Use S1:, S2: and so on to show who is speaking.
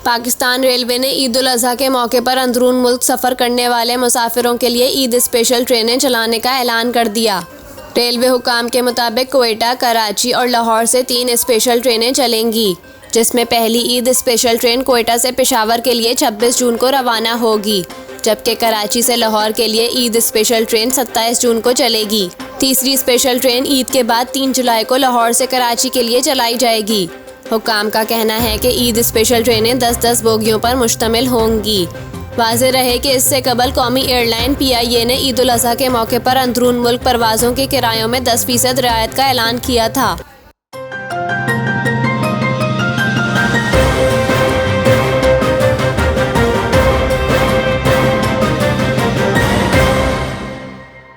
S1: Pakistan railway ने ईद उल अज़हा के मौके पर अंदरून मुल्क सफ़र करने वाले मुसाफिरों के लिए ईद स्पेशल ट्रेनें चलाने का ऐलान कर दिया। रेलवे हुकाम के मुताबिक कोयटा, कराची और लाहौर से 3 स्पेशल ट्रेनें चलेंगी, जिसमें पहली ईद स्पेशल ट्रेन कोयटा से पेशावर के लिए 26 जून को रवाना होगी, जबकि कराची से लाहौर के लिए ईद स्पेशल ट्रेन 27 जून को चलेगी। तीसरी स्पेशल ट्रेन ईद के बाद 3 जुलाई को लाहौर से कराची के लिए चलाई जाएगी। हुकाम का कहना है कि ईद स्पेशल ट्रेनें 10-10 बोगियों पर मुश्तमिल होंगी। वाज़ेह रहे कि इससे कबल कौमी एयरलाइन PIA ने ईद उल अज़हा के मौके पर अंदरून मुल्क परवाज़ों के किरायों में 10% रियायत का ऐलान किया था।